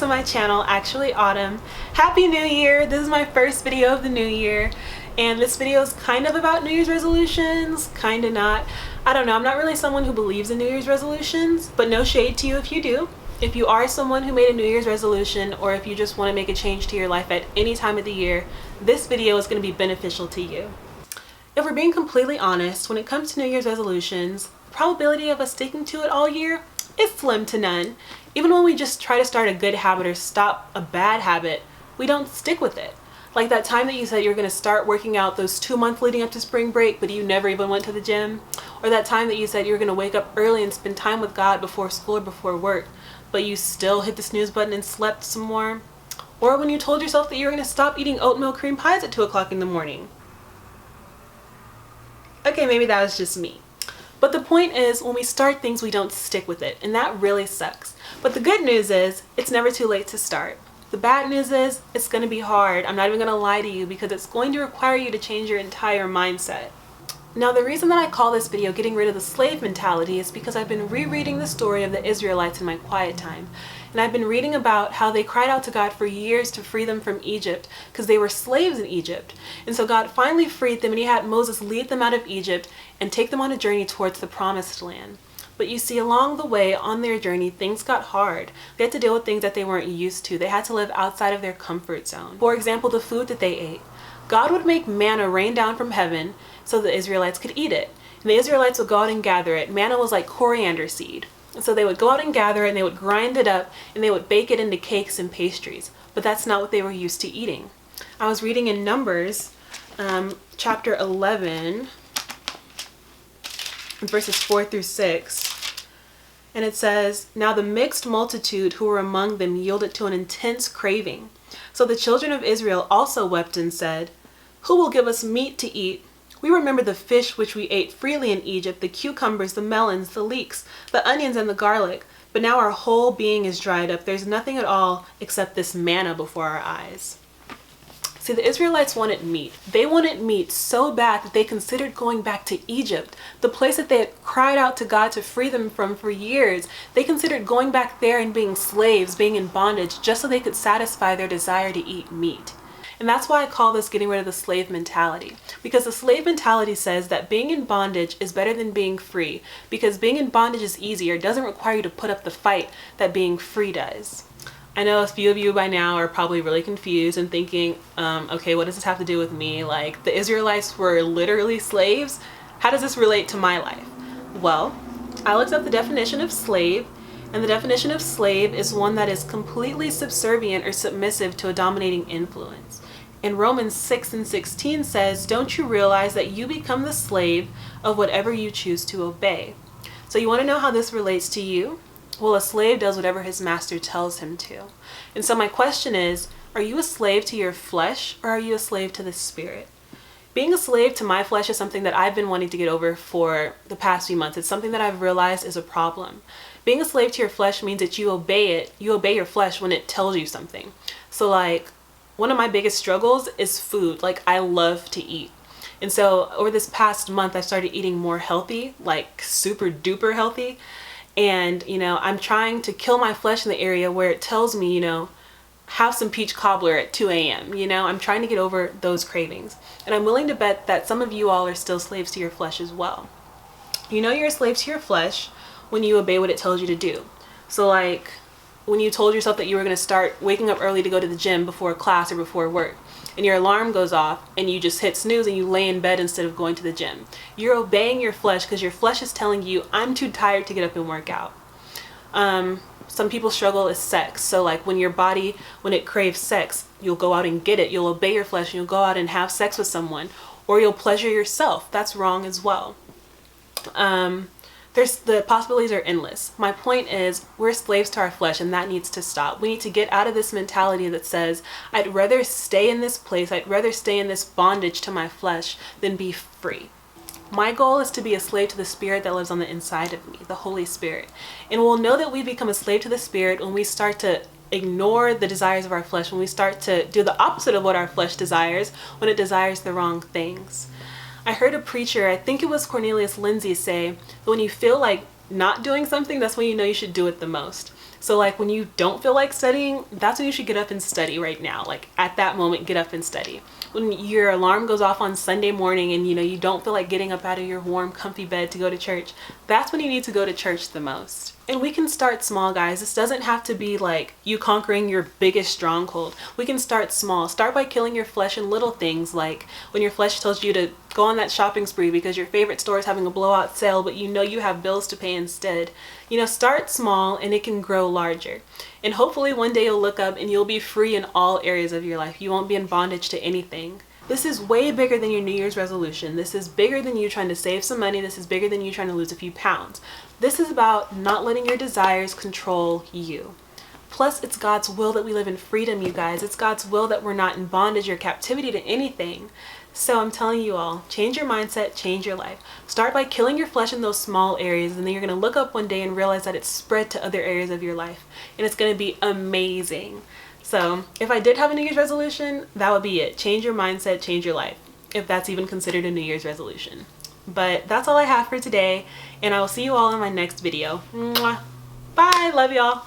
to my channel, Actually Autumn. Happy New Year! This is my first video of the new year, and this video is kind of about New Year's resolutions, kind of not. I don't know, I'm not really someone who believes in New Year's resolutions, but no shade to you if you do. If you are someone who made a New Year's resolution, or if you just want to make a change to your life at any time of the year, this video is going to be beneficial to you. If we're being completely honest, when it comes to New Year's resolutions, the probability of us sticking to it all year is slim to none. Even when we just try to start a good habit or stop a bad habit, we don't stick with it. Like that time that you said you're going to start working out those 2 months leading up to spring break, but you never even went to the gym. Or that time that you said you were going to wake up early and spend time with God before school or before work, but you still hit the snooze button and slept some more. Or when you told yourself that you were going to stop eating oatmeal cream pies at 2 o'clock in the morning. Okay, maybe that was just me. But the point is, when we start things, we don't stick with it, and that really sucks. But the good news is, it's never too late to start. The bad news is, it's going to be hard. I'm not even going to lie to you, because it's going to require you to change your entire mindset. Now, the reason that I call this video Getting Rid of the Slave Mentality is because I've been rereading the story of the Israelites in my quiet time. And I've been reading about how they cried out to God for years to free them from Egypt because they were slaves in Egypt. And so God finally freed them, and he had Moses lead them out of Egypt and take them on a journey towards the promised land. But you see, along the way on their journey, things got hard. They had to deal with things that they weren't used to. They had to live outside of their comfort zone. For example, the food that they ate. God would make manna rain down from heaven so the Israelites could eat it. And the Israelites would go out and gather it. Manna was like coriander seed. And so they would go out and gather it, and they would grind it up, and they would bake it into cakes and pastries. But that's not what they were used to eating. I was reading in Numbers, chapter 11, verses 4 through 6. And it says, "Now the mixed multitude who were among them yielded to an intense craving. So the children of Israel also wept and said, 'Who will give us meat to eat? We remember the fish which we ate freely in Egypt, the cucumbers, the melons, the leeks, the onions, and the garlic. But now our whole being is dried up. There's nothing at all except this manna before our eyes.'" See, the Israelites wanted meat. They wanted meat so bad that they considered going back to Egypt, the place that they had cried out to God to free them from for years. They considered going back there and being slaves, being in bondage, just so they could satisfy their desire to eat meat. And that's why I call this getting rid of the slave mentality. Because the slave mentality says that being in bondage is better than being free. Because being in bondage is easier. It doesn't require you to put up the fight that being free does. I know a few of you by now are probably really confused and thinking, okay, what does this have to do with me? Like, the Israelites were literally slaves? How does this relate to my life? Well, I looked up the definition of slave, and the definition of slave is one that is completely subservient or submissive to a dominating influence. And Romans 6:16 says, "Don't you realize that you become the slave of whatever you choose to obey?" So you want to know how this relates to you? Well, a slave does whatever his master tells him to. And so my question is, are you a slave to your flesh, or are you a slave to the spirit? Being a slave to my flesh is something that I've been wanting to get over for the past few months. It's something that I've realized is a problem. Being a slave to your flesh means that you obey your flesh when it tells you something. So like, one of my biggest struggles is food. Like, I love to eat. And so over this past month, I started eating more healthy, like super duper healthy. And, I'm trying to kill my flesh in the area where it tells me, have some peach cobbler at 2 a.m. I'm trying to get over those cravings. And I'm willing to bet that some of you all are still slaves to your flesh as well. You're a slave to your flesh when you obey what it tells you to do. So like, when you told yourself that you were going to start waking up early to go to the gym before class or before work, and your alarm goes off and you just hit snooze and you lay in bed instead of going to the gym. You're obeying your flesh because your flesh is telling you, I'm too tired to get up and work out. Some people struggle with sex. So like, when your body, when it craves sex, you'll go out and get it. You'll obey your flesh and you'll go out and have sex with someone, or you'll pleasure yourself. That's wrong as well. The possibilities are endless. My point is, we're slaves to our flesh, and that needs to stop. We need to get out of this mentality that says, I'd rather stay in this place, I'd rather stay in this bondage to my flesh than be free. My goal is to be a slave to the Spirit that lives on the inside of me, the Holy Spirit. And we'll know that we become a slave to the Spirit when we start to ignore the desires of our flesh, when we start to do the opposite of what our flesh desires, when it desires the wrong things. I heard a preacher, I think it was Cornelius Lindsay, say that when you feel like not doing something, that's when you know you should do it the most. So like when you don't feel like studying, that's when you should get up and study right now. Like at that moment, get up and study. When your alarm goes off on Sunday morning and you don't feel like getting up out of your warm, comfy bed to go to church, that's when you need to go to church the most. And we can start small, guys. This doesn't have to be like you conquering your biggest stronghold. We can start small. Start by killing your flesh in little things, like when your flesh tells you to go on that shopping spree because your favorite store is having a blowout sale, but you have bills to pay instead. Start small and it can grow larger. And hopefully one day you'll look up and you'll be free in all areas of your life. You won't be in bondage to anything. This is way bigger than your New Year's resolution. This is bigger than you trying to save some money. This is bigger than you trying to lose a few pounds. This is about not letting your desires control you. Plus, it's God's will that we live in freedom, you guys. It's God's will that we're not in bondage or captivity to anything. So I'm telling you all, change your mindset, change your life. Start by killing your flesh in those small areas, and then you're going to look up one day and realize that it's spread to other areas of your life. And it's going to be amazing. So if I did have a New Year's resolution, that would be it. Change your mindset, change your life, if that's even considered a New Year's resolution. But that's all I have for today, and I will see you all in my next video. Mwah. Bye, love y'all.